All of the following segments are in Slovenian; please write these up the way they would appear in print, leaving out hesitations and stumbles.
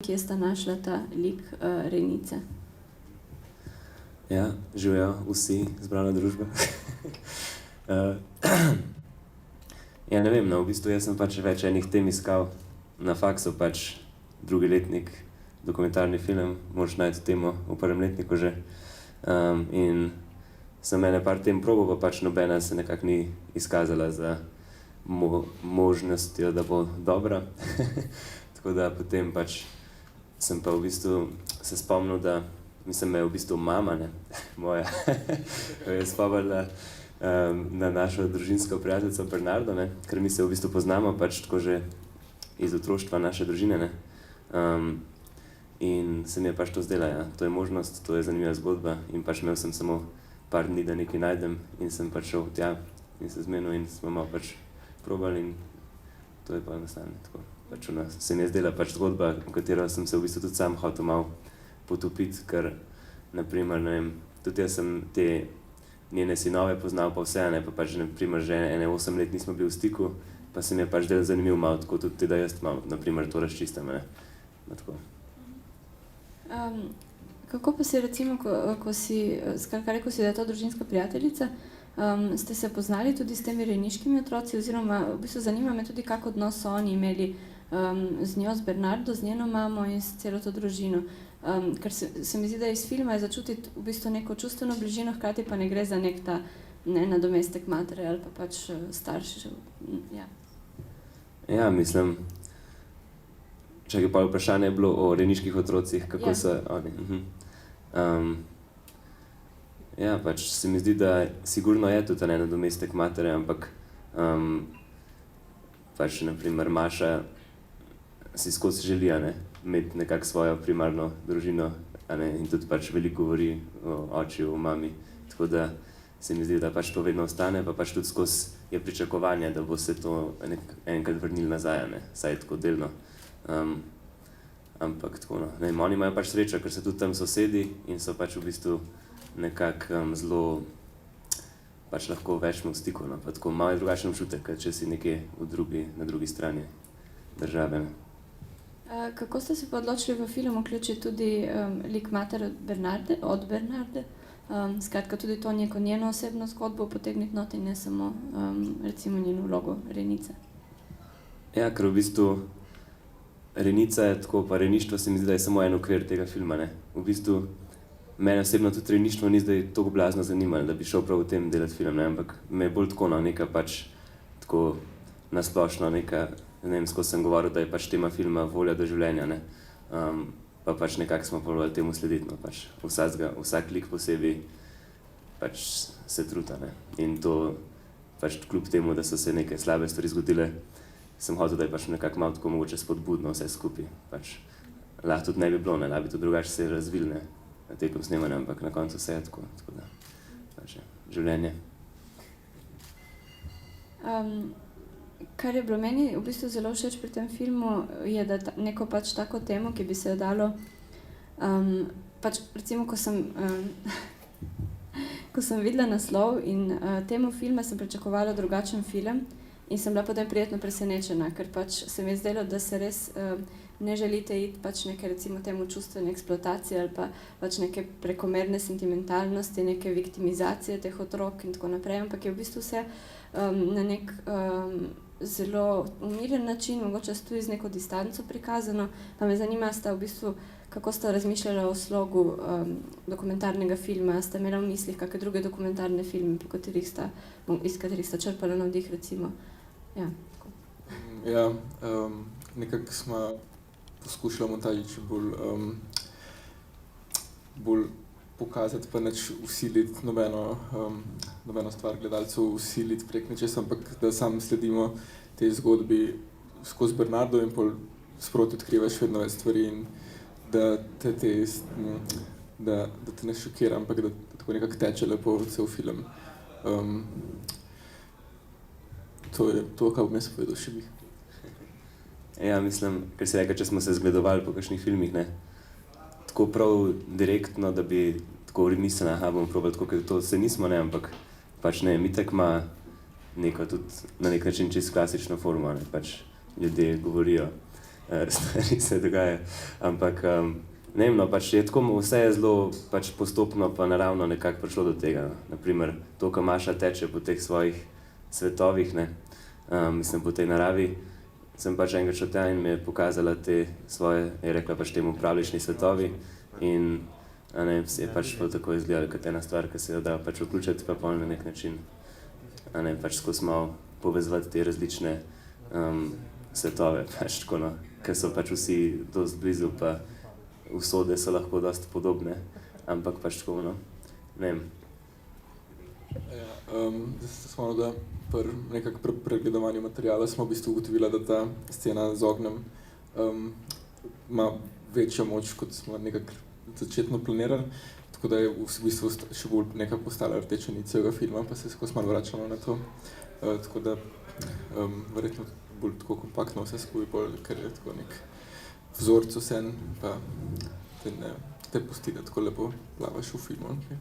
kje sta našla ta lik Renice? Ja, živijo vsi zbrana družba. Ja, ne vem, no, v bistvu jaz sem pač več enih tem iskal na faksu, pač drugi letnik, dokumentarni film, moraš najti temo v prvem letniku že. In sem ene par tem probal, pa pač nobena se nekako ni izkazala za možnostjo, da bo dobra. Tako da potem pač sem pa v bistvu se spomnil, da mislim, me je v bistvu mama, ne, moja, je spomnila na našo družinsko prijateljico Bernardo, ne, ker mi se v bistvu poznamo pač tako že iz otroštva naše družine, ne. In se mi je pač to zdela, ja, to je možnost, to je zanimiva zgodba in pač imel sem samo par dni, da nekaj najdem in sem pač šel tja in se zmenil in smo malo pač probali in to je pa enostavno tako. Pač ona se mi je zdela pač zgodba, v katero sem se v bistvu tudi sam hotel malo potopiti, ker naprimer, ne vem, tudi jaz sem te njene sinove poznal pa vse, ne, pa pač naprimer že ene 8 let nismo bili v stiku, pa se mi je pač del zanimiv malo tako tudi, da jaz malo naprimer to razčistim, ne, tako. Kako pa si recimo, ko si rekel si, da je to družinska prijateljica, ste se poznali tudi s temi rejniškimi otroci oziroma v bistvu zanima me tudi, kak odnos so oni imeli z njo, z Bernardo, z njeno mamo in s celo to družino. Ker se mi zdi, da iz filma je začutiti v bistvu neko čustveno bližino, hkrati pa ne gre za nek ta nadomestek matere ali pa pač staršev, ja. Ja, mislim, čakaj, pa vprašanje je bilo o rejniških otrocih, kako so oni. Ja, pač se mi zdi, da sigurno je tudi nadomestek matere, ampak pač naprimer Maša si skozi želi, ne, imeti nekako svojo primarno družino, ne, in tudi pač veliko govori o očiju, o mami, tako da se mi zdi, da pač to vedno ostane, pa pač tudi skozi je pričakovanje, da bo se to enkrat vrnilo nazaj, ne, saj tako delno. Ampak tako, no, ne vem, oni imajo pač srečo, ker so tudi tam sosedi in so pač v bistvu nekako zelo pač lahko več v stiku, no, pa tako malo je drugačen občutek, kot če si nekje na drugi strani države, ne. Kako ste se pa odločili v film vključiti tudi lik mater od Bernarde? Skratka, tudi to njeno osebno zgodbo potegniti not in ne samo recimo njeno vlogo Renice. Ja, ker v bistvu Renica je tako, pa rejništvo se mi zdi, da je samo en okvir tega filma, ne. V bistvu mene osebno tudi rejništvo ni zdaj toliko blazno zanimalo, da bi šel prav v tem delati film, ne, ampak me je bolj tako, no, neka pač tako nasplošno neka, ne vem, skozi sem govoril, da je pač tema filma volja do življenja, ne. Pa pač nekako smo probali temu slediti, no, pač vsak lik posebej pač se truta, ne. In to pač kljub temu, da so se neke slabe stvari zgodile, sem hotel, da je pač nekako malo tako mogoče spodbudno vse skupaj, pač lahko tudi ne bi bilo, ne, lahko bi tudi drugače se razvili, ne, tekom snemanja, ampak na koncu vse je tako, tako da pač je življenje. Kar je bilo meni v bistvu zelo všeč pri tem filmu, je, da neko pač tako temo, ki bi se jo dalo, pač recimo, ko sem videla naslov in temu filma sem pričakovala drugačen film in sem bila potem prijetno presenečena, ker pač se mi je zdelo, da se res ne želite iti pač neke recimo temu čustvene eksploatacije ali pa pač neke prekomerne sentimentalnosti, neke viktimizacije teh otrok in tako naprej, ampak je v bistvu vse na nek zelo umiren način, mogoče tudi z neko distanco prikazano, pa me zanima, sta v bistvu, kako sta razmišljala o slogu dokumentarnega filma, sta imela v mislih kakšne druge dokumentarne filme, iz katerih sta črpala navdih, recimo. Ja, tako. Ja, nekako smo poskušali montaži čim bolj pokazati, pa neč vsiliti nobeno stvar gledalcev, vsiliti prek nečesa, ampak da sam sledimo tej zgodbi skozi Bernardo in pol sproti odkrivaš vedno več stvari in da te ne šokira, ampak da tako nekako teče lepo cel film. To je to, kar bom jaz povedal še bi. Ja, mislim, ker si rekel, če smo se zgledovali po kakšnih filmih, ne, tako prav direktno, da bi tako mislili, bomo probali tako, ker to se nismo, ne, ampak pač ne, itak ima neko tudi na nek način čisto klasično formo, ne, pač ljudje govorijo stvari se dogajajo. Ampak ne vem, no, pač je tako, vse je zelo pač postopno pa naravno nekako prišlo do tega. Naprimer, to, ko Maša teče po teh svojih svetovih, ne, mislim, po tej naravi, sem pač enkrat šel tja in mi je pokazala te svoje, je rekla pač temu pravlični svetovi in a ne, je pač tako izgledalo kot ena stvar, ki se jo da pač vključiti pa pol na nek način. A ne, pač skozi malo povezovati te različne svetove, pač tako no, ker so pač vsi dosti blizu pa usode so lahko dosti podobne, ampak pač tako no, ne vem. Ja, zdaj se spomnil, da pri nekako pregledovanju materijala smo v bistvu ugotovila, da ta scena z ognjem ima večjo moč, kot smo nekako začetno planirali, tako da je v bistvu še bolj nekako postala rdeča nit celega filma, pa se skozi malo vračamo na to. Tako da verjetno bolj tako kompaktno vse skupaj bolj, ker je tako nek vzorc vsem, pa te pusti, da tako lepo plavaš v filmu. Okay.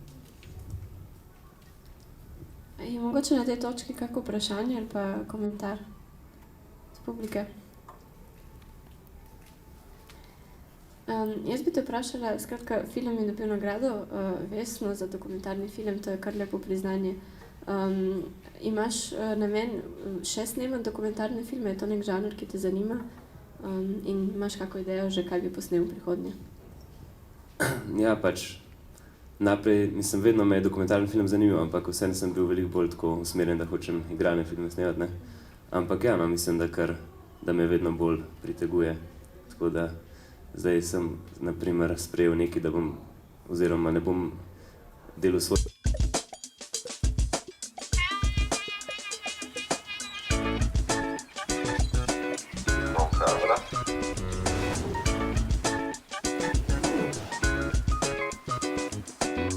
Je mogoče na tej točki kako vprašanje ali pa komentar z publike? Jaz bi te vprašala, skratka, film je dobil nagrado Vesno za dokumentarni film, to je kar lepo priznanje. Imaš namen še snemati dokumentarne filme, je to nek žanr, ki te zanima? In imaš kako idejo že, kaj bi posnel v prihodnje? Ja, pač najprej, mislim, vedno me je dokumentarni film zanimal, ampak vseeno sem bil veliko bolj tako usmerjen, da hočem igralne filme snemati, ne. Ampak ja, no, mislim, da me vedno bolj priteguje. Tako da zdaj sem, na primer, sprejel nekaj, da bom, oziroma ne bom delal svoj